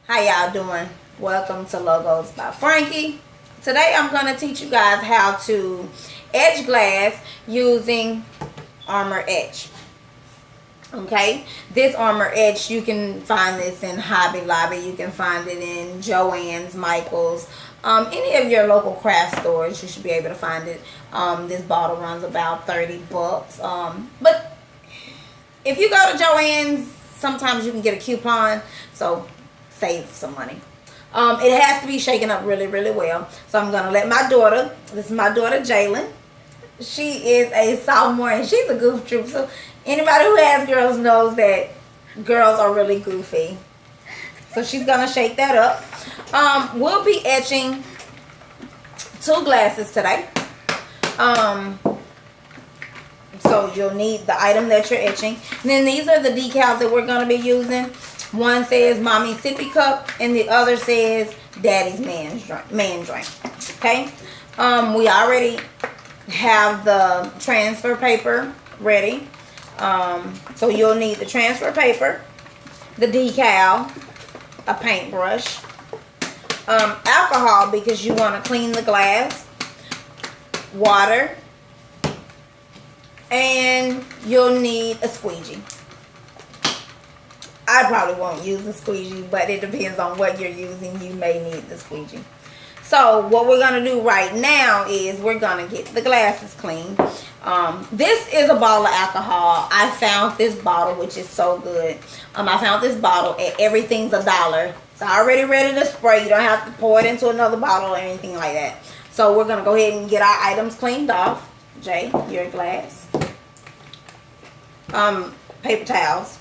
How y'all doing? Welcome to Logos by Frankie. Today I'm going to teach you guys how to etch glass using Armor Etch. Okay, this Armor Etch, you can find this in Hobby Lobby. You can find it in Joann's, Michael's, any of your local craft stores. You should be able to find it. This bottle runs about 30 bucks. But if you go to Joann's, sometimes you can get a coupon. So save some money. It has to be shaken up really, really well. So I'm going to let my daughter, this is my daughter Jalen. She is a sophomore and she's a goof troop. So anybody who has girls knows that girls are really goofy. So she's going to shake that up. We'll be etching 2 glasses today. So you'll need the item that you're etching. And then these are the decals that we're going to be using. One says Mommy's Sippy Cup and the other says Daddy's Man Drink. Okay. We already have the transfer paper ready. So you'll need the transfer paper, the decal, a paintbrush, alcohol because you want to clean the glass, water, and you'll need a squeegee. I probably won't use the squeegee, but it depends on what you're using. You may need the squeegee. So what we're going to do right now is we're going to get the glasses clean. This is a bottle of alcohol. I found this bottle, which is so good. I found this bottle at Everything's $1. It's already ready to spray. You don't have to pour it into another bottle or anything like that. So we're going to go ahead and get our items cleaned off. Jay, your glass. Paper towels.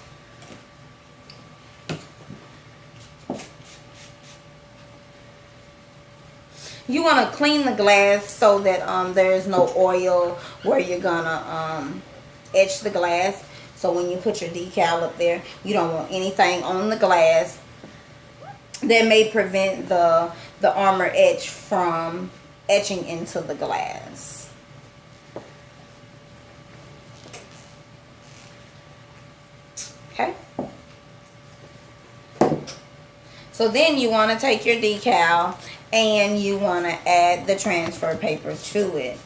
You want to clean the glass so that there's no oil where you're gonna etch the glass. So when you put your decal up there, you don't want anything on the glass that may prevent the Armor Etch from etching into the glass. Okay. So then you want to take your decal and you want to add the transfer paper to it.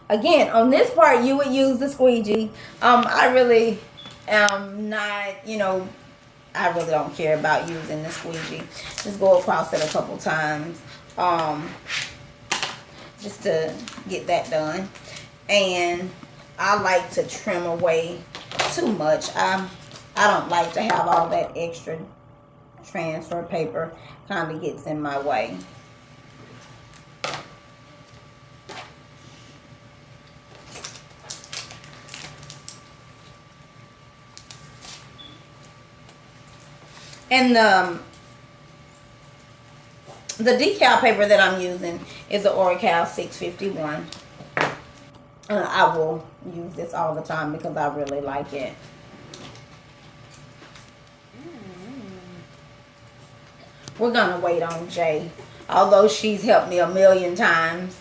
Again, on this part, you would use the squeegee. I really am not, I really don't care about using the squeegee. Just go across it a couple times just to get that done. And I like to trim away too much. I don't like to have all that extra transfer paper. Kind of gets in my way. And the decal paper that I'm using is the Oracal 651. I will use this all the time because I really like it. We're going to wait on Jay. Although she's helped me a million times,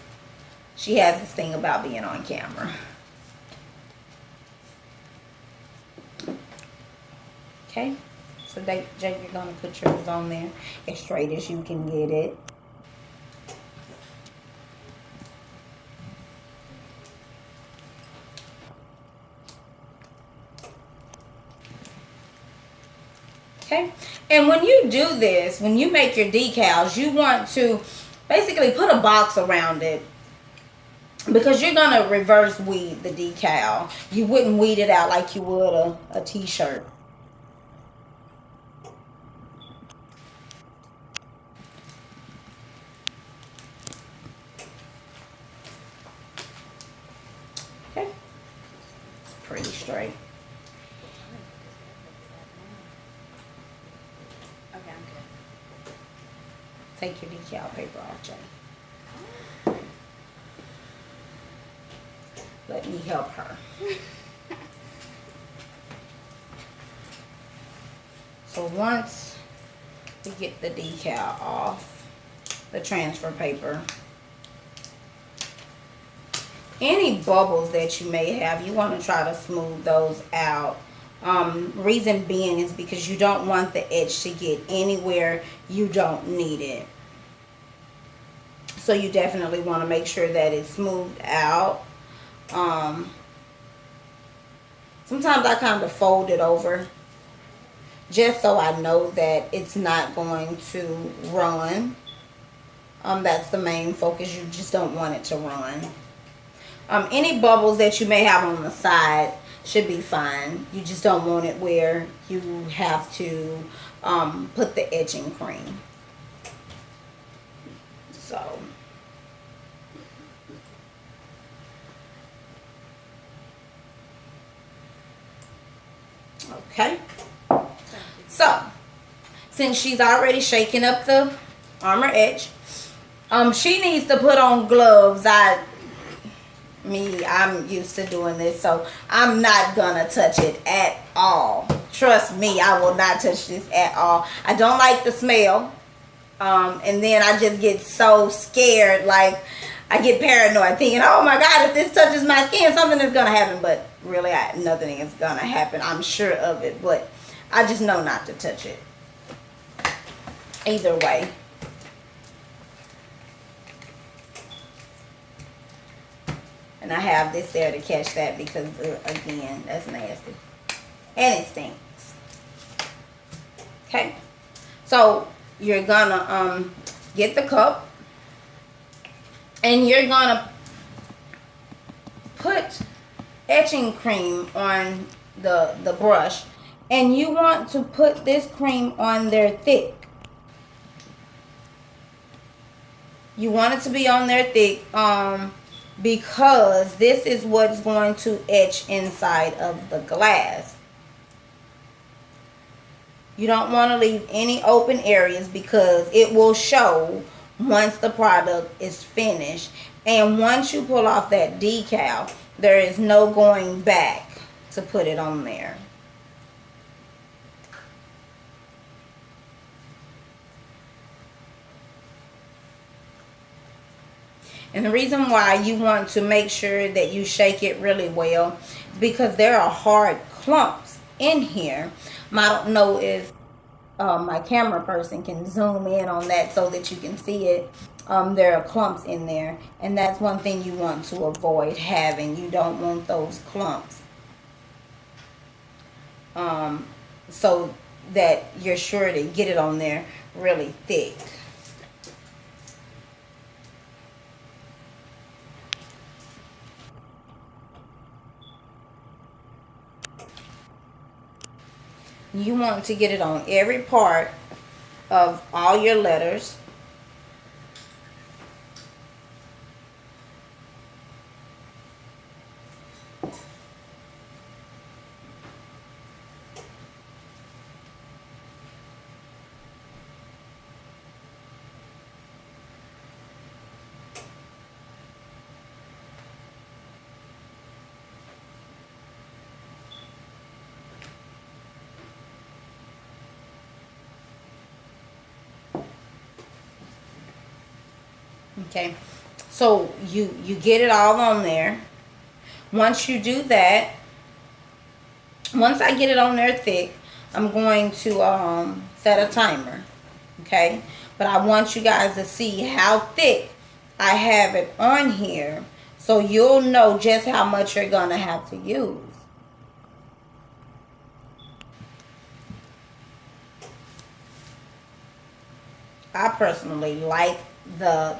she has this thing about being on camera. Okay. So Jay, you're going to put yours on there as straight as you can get it. Okay, and when you do this, when you make your decals, you want to basically put a box around it because you're going to reverse weed the decal. You wouldn't weed it out like you would a t-shirt. Okay, it's pretty straight. Take your decal paper off, Jay. Let me help her. So once we get the decal off, the transfer paper, any bubbles that you may have, you want to try to smooth those out Reason being is because you don't want the edge to get anywhere you don't need it. So you definitely want to make sure that it's smoothed out. Sometimes I kind of fold it over just so I know that it's not going to run. That's the main focus. You just don't want it to run. Any bubbles that you may have on the side should be fine. You just don't want it where you have to put the etching cream. So okay. So since she's already shaking up the Armor Edge, she needs to put on gloves. I'm used to doing this, so I'm not gonna touch it at all. Trust me, I will not touch this at all. I don't like the smell, and then I just get so scared, like I get paranoid, thinking, oh my God, if this touches my skin, something is gonna happen. But really, nothing is gonna happen. I'm sure of it, but I just know not to touch it. Either way. And I have this there to catch that because, again, that's nasty. And it stinks. Okay. So, you're going to get the cup. And you're going to put etching cream on the brush. And you want to put this cream on there thick. You want it to be on there thick. Because this is what's going to etch inside of the glass. You don't want to leave any open areas because it will show once the product is finished. And once you pull off that decal, there is no going back to put it on there. And the reason why you want to make sure that you shake it really well is because there are hard clumps in here. I don't know if my camera person can zoom in on that so that you can see it. There are clumps in there, and that's one thing you want to avoid having. You don't want those clumps. So that you're sure to get it on there really thick. You want to get it on every part of all your letters. Okay, so you get it all on there. Once you do that, once I get it on there thick, I'm going to set a timer. Okay, but I want you guys to see how thick I have it on here, so you'll know just how much you're gonna have to use. I personally like the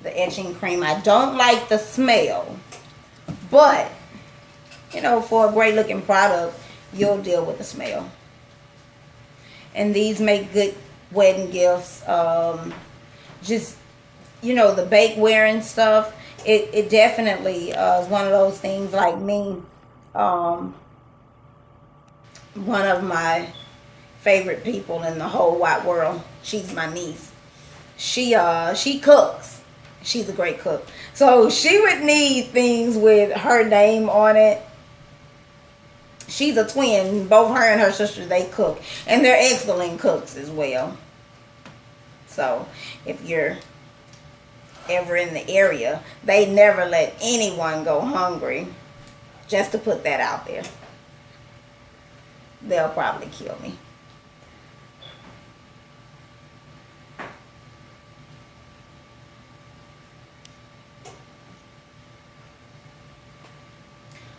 etching cream. I don't like the smell, but you know, for a great looking product, you'll deal with the smell. And these make good wedding gifts. Just, you know, the bakeware and stuff, it definitely is one of those things. Like me, one of my favorite people in the whole wide world, she's my niece. She cooks. She's a great cook. So she would need things with her name on it. She's a twin. Both her and her sister, they cook. And they're excellent cooks as well. So if you're ever in the area, they never let anyone go hungry. Just to put that out there. they'll probably kill me.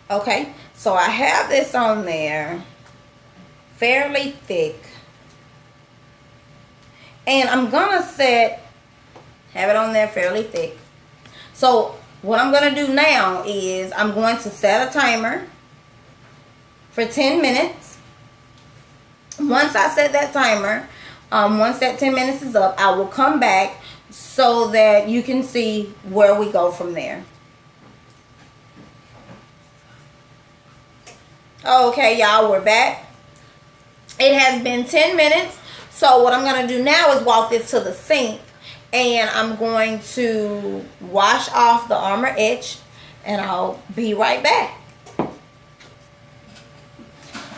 Okay, so I have this on there fairly thick. And I'm gonna have it on there fairly thick. So what I'm gonna do now is I'm going to set a timer for 10 minutes. Once I set that timer, once that 10 minutes is up, I will come back so that you can see where we go from there. Okay, y'all, we're back. It has been 10 minutes. So what I'm going to do now is walk this to the sink, and I'm going to wash off the Armor Etch, and I'll be right back.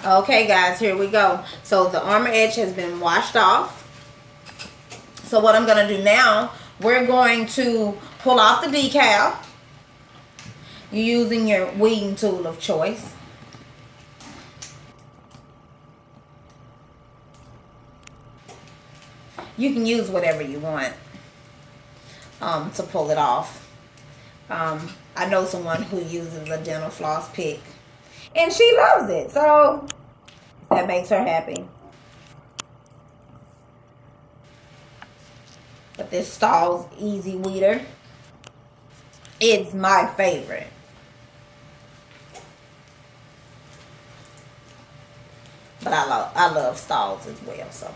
Okay, guys, here we go. So the Armor Etch has been washed off. So what I'm going to do now, we're going to pull off the decal. You're using your weeding tool of choice. You can use whatever you want to pull it off. I know someone who uses a dental floss pick, and she loves it, so that makes her happy. But this Stahl's Easy Weeder, it's my favorite. But I love Stahl's as well, so.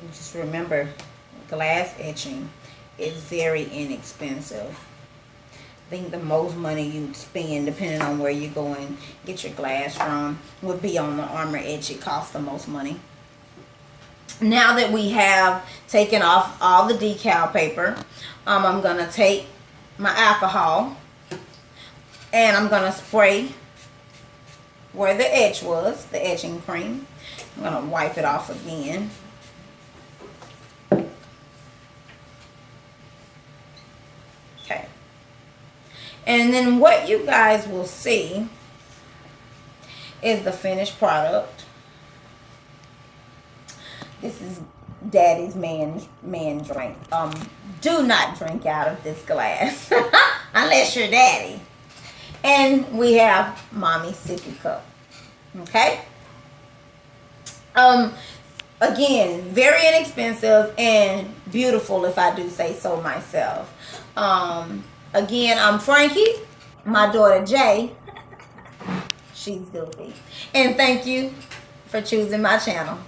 Just remember, glass etching is very inexpensive. I think the most money you'd spend, depending on where you're going, get your glass from, would be on the Armor Etch. It costs the most money. Now that we have taken off all the decal paper, I'm going to take my alcohol and I'm going to spray where the etch was, the etching cream. I'm going to wipe it off again. Okay. And then what you guys will see is the finished product. This is Daddy's man drink. Do not drink out of this glass unless you're Daddy. And we have Mommy's sippy cup. Okay. Again, very inexpensive and beautiful, if I do say so myself. Again, I'm Frankie. My daughter Jae, she's goofy. And thank you for choosing my channel.